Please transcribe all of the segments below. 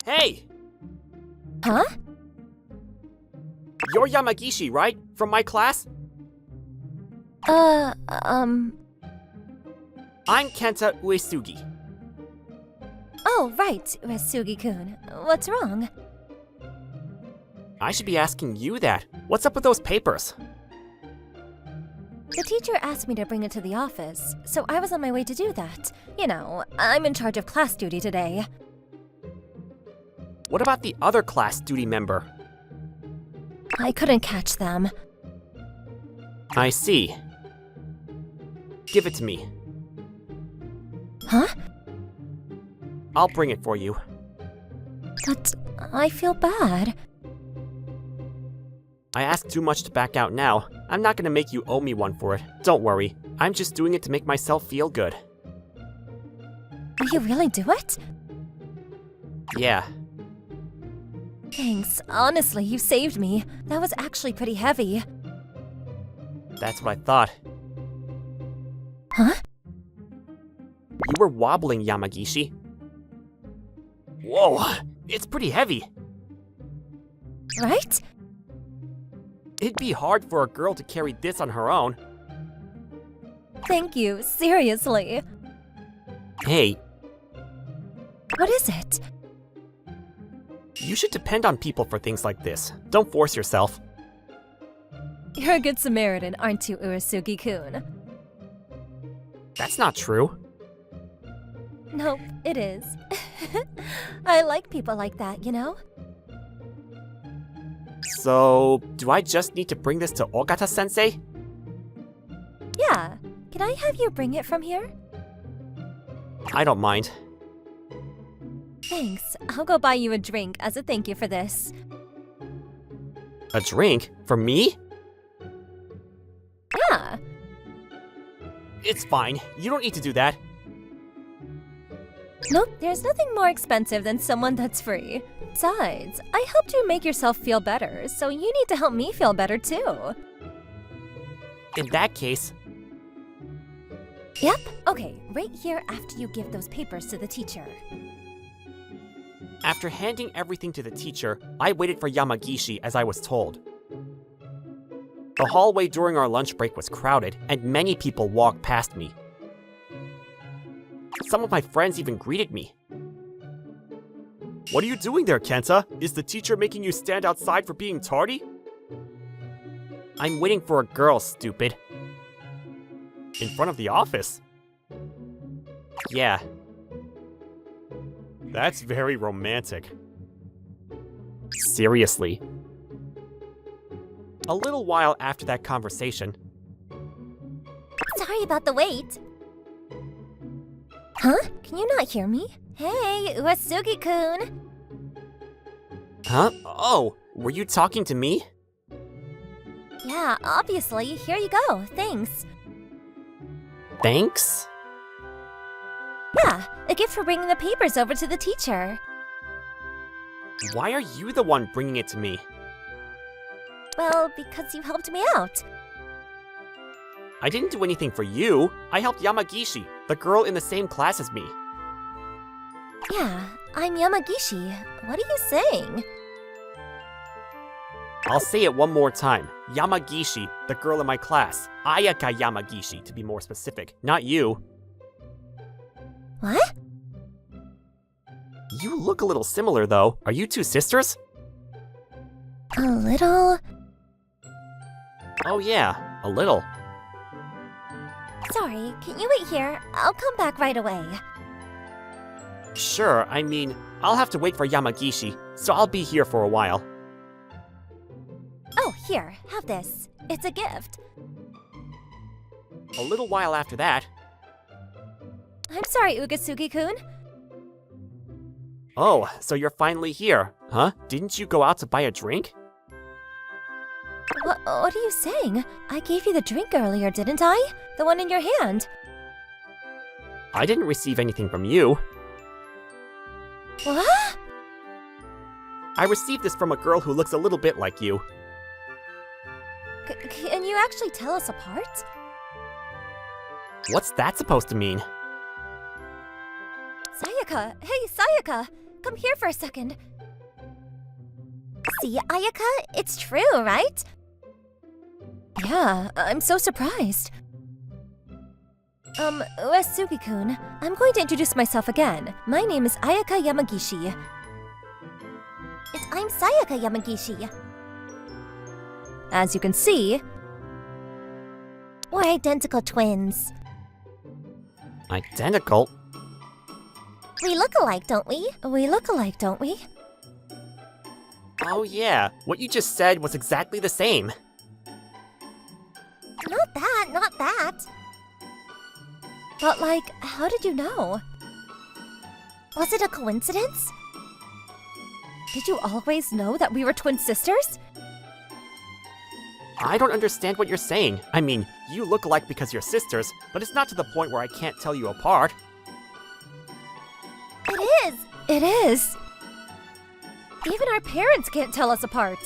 Hey! Huh? You're Yamagishi, right? From my class? I'm Kenta Uesugi. Oh, right, Uesugi-kun. What's wrong? I should be asking you that. What's up with those papers? The teacher asked me to bring it to the office, so I was on my way to do that. You know, I'm in charge of class duty today. What about the other class duty member? I couldn't catch them. I see. Give it to me. Huh? I'll bring it for you. But I feel bad. I asked too much to back out now. I'm not gonna make you owe me one for it. Don't worry. I'm just doing it to make myself feel good. Will you really do it? Yeah. Thanks. Honestly, you saved me. That was actually pretty heavy. That's what I thought. Huh? You were wobbling, Yamagishi. Whoa, it's pretty heavy. Right? It'd be hard for a girl to carry this on her own. Thank you, seriously. Hey, What is it? you should depend on people for things like this. Don't force yourself. You're a good Samaritan, aren't you, Uesugi-kun? That's not true. Nope, it is. I like people like that, you know? So, do I just need to bring this to Ogata-sensei? Yeah. Can I have you bring it from here? I don't mind. Thanks. I'll go buy you a drink as a thank you for this. A drink? For me? Yeah. It's fine. You don't need to do that. Nope, there's nothing more expensive than someone that's free. Besides, I helped you make yourself feel better, so you need to help me feel better too. In that case, Yep, okay, right here after you give those papers to the teacher. after handing everything to the teacher, I waited for Yamagishi as I was told. The hallway during our lunch break was crowded, and many people walked past me. Some of my friends even greeted me. What are you doing there, Kenta? Is the teacher making you stand outside for being tardy? I'm waiting for a girl, stupid. In front of the office? Yeah. That's very romantic. Seriously. A little while after that conversation, Sorry about the wait. Huh? Can you not hear me? Hey, Uesugi-kun! huh? Oh, were you talking to me? Yeah, obviously. Here you go. Thanks. Thanks? Yeah, a gift for bringing the papers over to the teacher. Why are you the one bringing it to me? Well, because you helped me out. I didn't do anything for you. I helped Yamagishi, the girl in the same class as me. Yeah, I'm Yamagishi. What are you saying? I'll say it one more time. Yamagishi, the girl in my class. Ayaka Yamagishi, to be more specific, not you. What? You look a little similar, though. Are you two sisters? A little... Oh yeah, a little. Sorry, can you wait here? I'll come back right away. Sure, I mean, I'll have to wait for Yamagishi, so I'll be here for a while. Oh, here, have this. It's a gift. A little while after that... I'm sorry, Uesugi-kun. Oh, so you're finally here, huh? Didn't you go out to buy a drink? What are you saying? I gave you the drink earlier, didn't I? The one in your hand. I didn't receive anything from you. What? I received this from a girl who looks a little bit like you. Can you actually tell us apart? What's that supposed to mean? Sayaka! Hey, Sayaka! come here for a second. See, Ayaka? It's true, right? Yeah, I'm so surprised. Uesugi-kun, I'm going to introduce myself again. My name is Ayaka Yamagishi. And I'm Sayaka Yamagishi. As you can see, we're identical twins. Identical? We look alike, don't we? We look alike, don't we? Oh yeah, what you just said was exactly the same. Not that, not that. But like, how did you know? Was it a coincidence? Did you always know that we were twin sisters? I don't understand what you're saying. I mean, you look alike because you're sisters, but it's not to the point where I can't tell you apart. It is! It is! Even our parents can't tell us apart.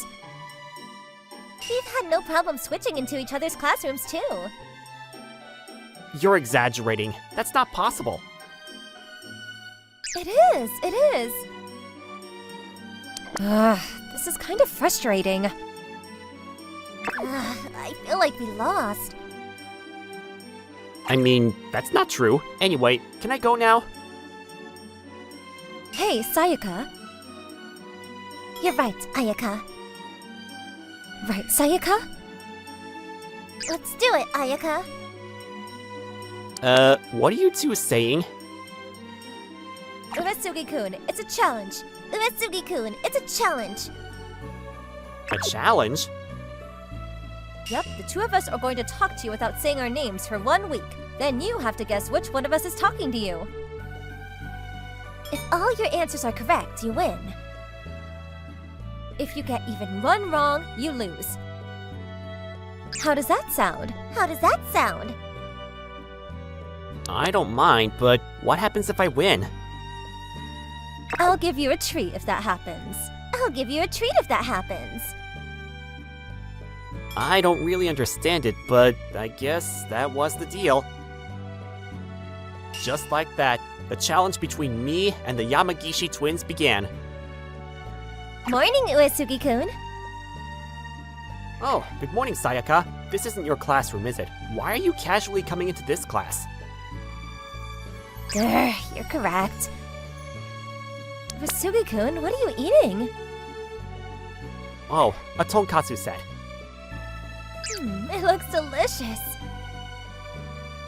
We've had no problem switching into each other's classrooms, too. You're exaggerating. That's not possible. It is! It is! This is kind of frustrating. I feel like we lost. I mean, that's not true. Anyway, can I go now? Hey, Sayaka. You're right, Ayaka. Right, Sayaka? Let's do it, Ayaka. What are you two saying? Uesugi-kun, it's a challenge. Uesugi-kun, it's a challenge. A challenge? Yep, the two of us are going to talk to you without saying our names for 1 week. Then you have to guess which one of us is talking to you. If all your answers are correct, you win. If you get even one wrong, you lose. How does that sound? How does that sound? I don't mind, but what happens if I win? I'll give you a treat if that happens. I'll give you a treat if that happens. I don't really understand it, but I guess that was the deal. Just like that, the challenge between me and the Yamagishi twins began. Morning, Uesugi-kun. Oh, good morning, Sayaka. This isn't your classroom, is it? Why are you casually coming into this class? Grr, you're correct. Uesugi-kun, what are you eating? Oh, a tonkatsu set. It looks delicious.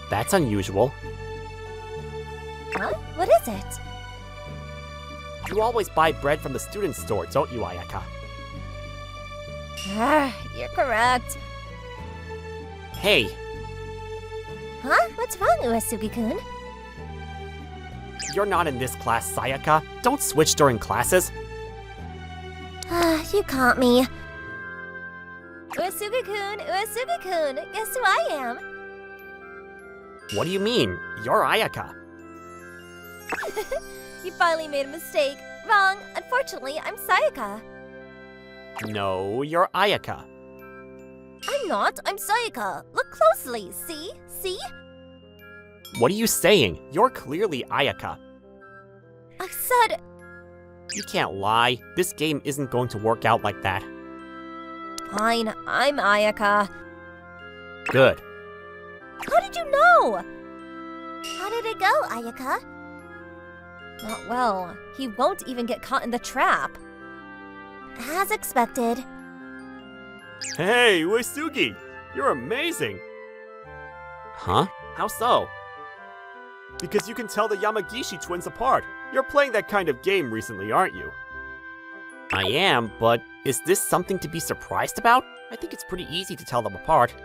That's unusual. Huh? What is it? You always buy bread from the student store, don't you, Ayaka? You're correct. Hey, Huh? What's wrong, Uesugi-kun? you're not in this class, Sayaka. Don't switch during classes. You caught me. Uesugi-kun, Uesugi-kun, guess who I am? What do you mean? You're Ayaka. You finally made a mistake. Wrong. Unfortunately, I'm Sayaka. No, you're Ayaka. I'm not. I'm Sayaka. Look closely. See? See? What are you saying? You're clearly Ayaka. I said... You can't lie. This game isn't going to work out like that. Fine. I'm Ayaka. Good. How did you know? How did it go, Ayaka? Not well. He won't even get caught in the trap. As expected. Hey, Uesugi! You're amazing! Huh? How so? Because you can tell the Yamagishi twins apart. You're playing that kind of game recently, aren't you? I am, but is this something to be surprised about? I think it's pretty easy to tell them apart.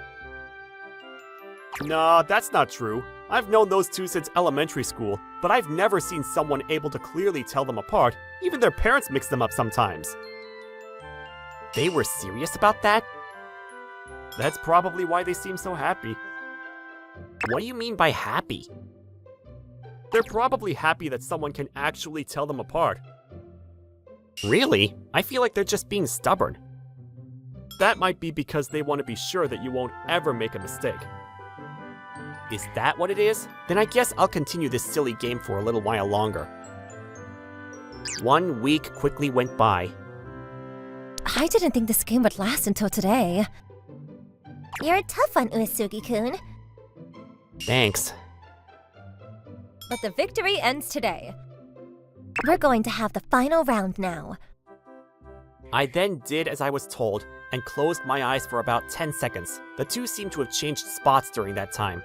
Nah, that's not true. I've known those two since elementary school, but I've never seen someone able to clearly tell them apart. Even their parents mix them up sometimes. They were serious about that? That's probably why they seem so happy. What do you mean by happy? They're probably happy that someone can actually tell them apart. Really? I feel like they're just being stubborn. That might be because they want to be sure that you won't ever make a mistake. Is that what it is? Then I guess I'll continue this silly game for a little while longer. 1 week quickly went by. I didn't think this game would last until today. You're a tough one, Uesugi-kun. Thanks. But the victory ends today. We're going to have the final round now. I then did as I was told and closed my eyes for about 10 seconds. The two seemed to have changed spots during that time.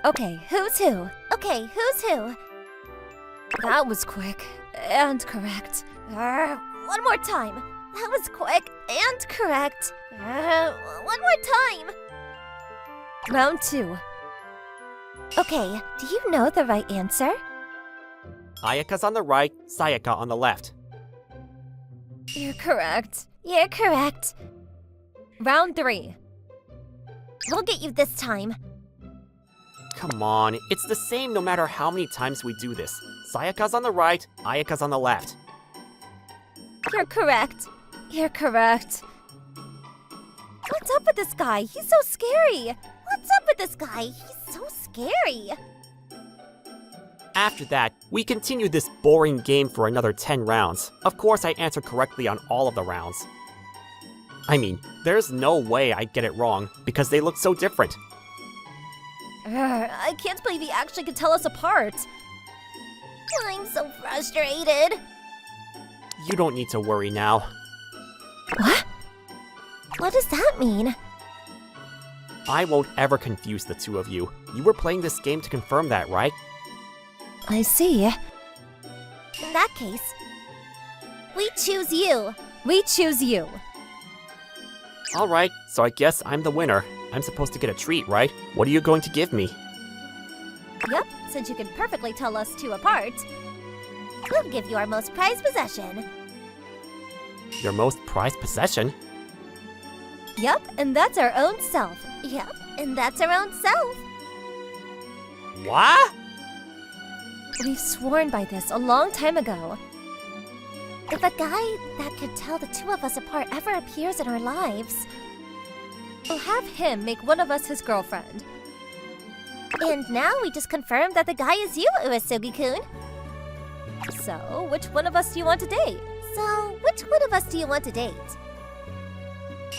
Okay, who's who? Okay, who's who? That was quick and correct. One more time. That was quick and correct. One more time. Round 2. Okay, do you know the right answer? Ayaka's on the right, Sayaka on the left. You're correct. You're correct. Round 3. We'll get you this time. Come on, it's the same no matter how many times we do this. Sayaka's on the right, Ayaka's on the left. You're correct. You're correct. What's up with this guy? He's so scary. What's up with this guy? He's so scary. After that, we continued this boring game for another 10 rounds. Of course, I answered correctly on all of the rounds. I mean, there's no way I'd get it wrong, because they look so different. I can't believe he actually could tell us apart. I'm so frustrated. You don't need to worry now. What? What does that mean? I won't ever confuse the two of you. You were playing this game to confirm that, right? I see. In that case, we choose you. We choose you. Alright, so I guess I'm the winner. I'm supposed to get a treat, right? What are you going to give me? Yep, since you can perfectly tell us two apart, we'll give you our most prized possession. Your most prized possession? Yep, and that's our own self. Yep, and that's our own self. What? We've sworn by this a long time ago. If a guy that could tell the two of us apart ever appears in our lives, we'll have him make one of us his girlfriend. And now we just confirmed that the guy is you, Uesugi-kun. So, which one of us do you want to date?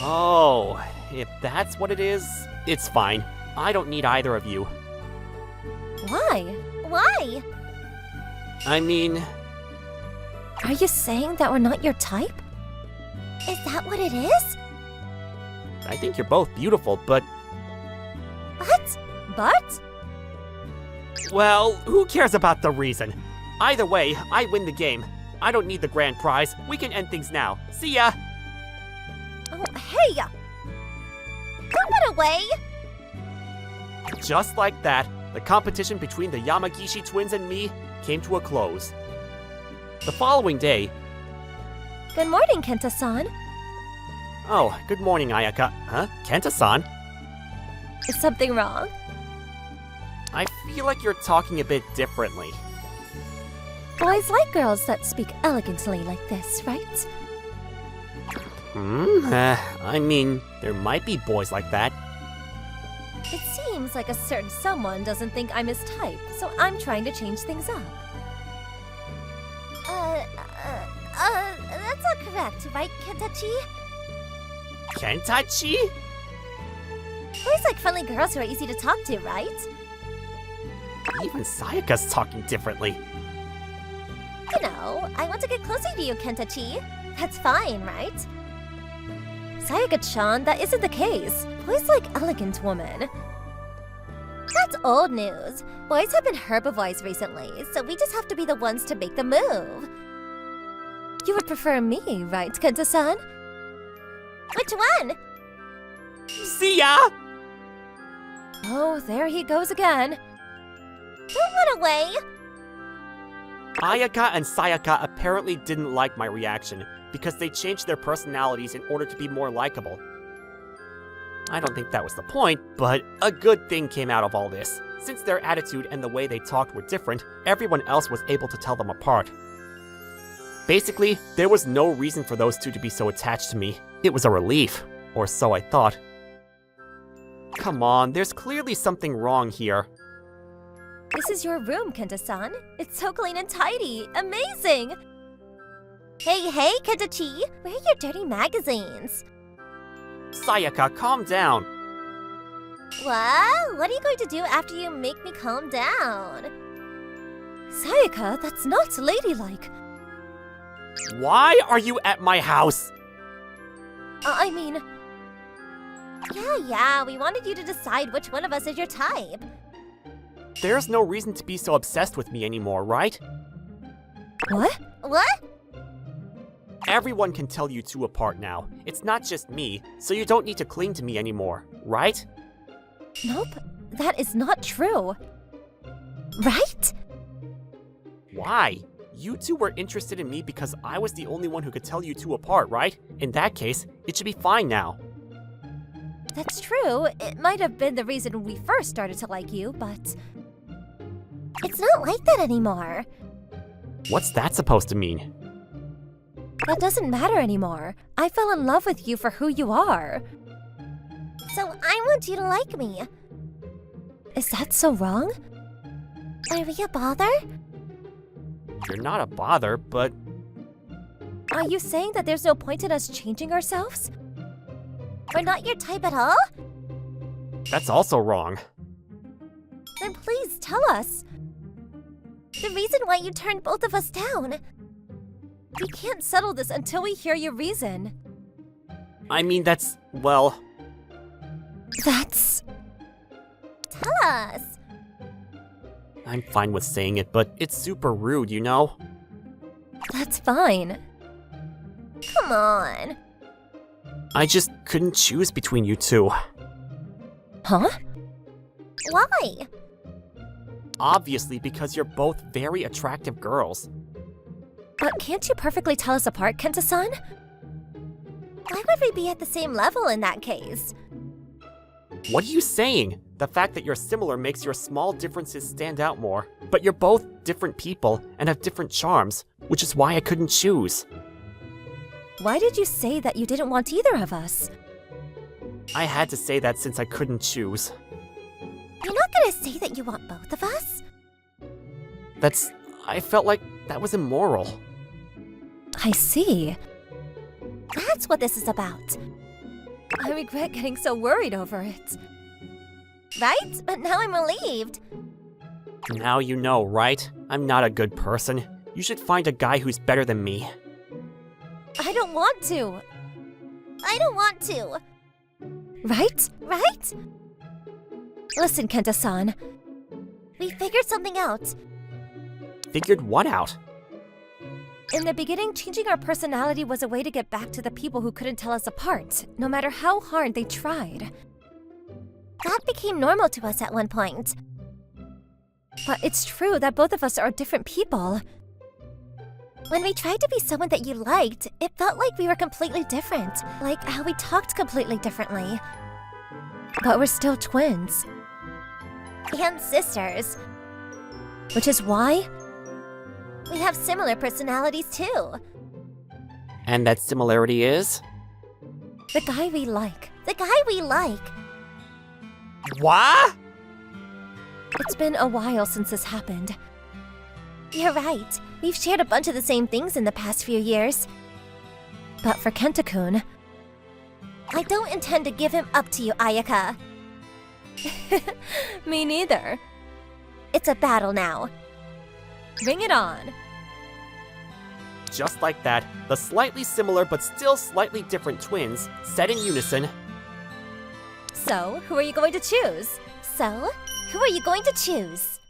Oh, if that's what it is, it's fine. I don't need either of you. Why? Why? I mean, Are you saying that we're not your type? Is that what it is? I think you're both beautiful, but, What? But? well, who cares about the reason? Either way, I win the game. I don't need the grand prize. We can end things now. See ya! Oh, hey! Don't run away! Just like that, the competition between the Yamagishi twins and me came to a close. The following day, Good morning, Kenta-san. oh, good morning, Ayaka. Huh? Kenta-san? Is something wrong? I feel like you're talking a bit differently. Boys like girls that speak elegantly like this, right? I mean, there might be boys like that. It seems like a certain someone doesn't think I'm his type, so I'm trying to change things up. That's not correct, right, Kentachi? Kentachi? Boys like friendly girls who are easy to talk to, right? Even Sayaka's talking differently. You know, I want to get closer to you, Kentachi. That's fine, right? Sayaka-chan, that isn't the case. Boys like elegant women. That's old news. Boys have been herbivores recently, so we just have to be the ones to make the move. You would prefer me, right, Kenta-san? Which one? See ya! Oh, there he goes again. Don't run away! Ayaka and Sayaka apparently didn't like my reaction because they changed their personalities in order to be more likable. I don't think that was the point, but a good thing came out of all this. Since their attitude and the way they talked were different, everyone else was able to tell them apart. Basically, there was no reason for those two to be so attached to me. It was a relief, or so I thought. Come on, there's clearly something wrong here. This is your room, Kenta-san. It's so clean and tidy. Amazing! Hey, Kenta-chi! Where are your dirty magazines? Sayaka, calm down. What? What are you going to do after you make me calm down? Sayaka, that's not ladylike. Why are you at my house? I mean... Yeah, we wanted you to decide which one of us is your type. There's no reason to be so obsessed with me anymore, right? What? What? Everyone can tell you two apart now. It's not just me, so you don't need to cling to me anymore, right? Nope, that is not true. Right? Why? You two were interested in me because I was the only one who could tell you two apart, right? In that case, it should be fine now. That's true. It might have been the reason we first started to like you, but... It's not like that anymore. What's that supposed to mean? That doesn't matter anymore. I fell in love with you for who you are. So I want you to like me. Is that so wrong? Are we a bother? You're not a bother, but Are you saying that there's no point in us changing ourselves? We're not your type at all? that's also wrong. Then please tell us. The reason why you turned both of us down. We can't settle this until we hear your reason. I mean, well, That's... Tell us. I'm fine with saying it, but it's super rude, you know? That's fine. Come on. I just couldn't choose between you two. Huh? Why? Obviously, because you're both very attractive girls. But can't you perfectly tell us apart, Kenta-san? Why would we be at the same level in that case? What are you saying? The fact that you're similar makes your small differences stand out more. But you're both different people and have different charms, which is why I couldn't choose. Why did you say that you didn't want either of us? I had to say that since I couldn't choose. You're not gonna say that you want both of us? I felt like that was immoral. I see. That's what this is about. I regret getting so worried over it. Right? But now I'm relieved. Now you know, right? I'm not a good person. You should find a guy who's better than me. I don't want to. I don't want to. Right? Right? Listen, Kenta-san. We figured something out. Figured what out? In the beginning, changing our personality was a way to get back to the people who couldn't tell us apart, no matter how hard they tried. That became normal to us at one point. But it's true that both of us are different people. When we tried to be someone that you liked, it felt like we were completely different, like how we talked completely differently. But we're still twins. And sisters. Which is why we have similar personalities too. And that similarity is? The guy we like. The guy we like. What? It's been a while since this happened. You're right. We've shared a bunch of the same things in the past few years. But for Kenta-kun, I don't intend to give him up to you, Ayaka. Me neither. It's a battle now. Bring it on. Just like that, the slightly similar but still slightly different twins said in unison, So, who are you going to choose? So, who are you going to choose?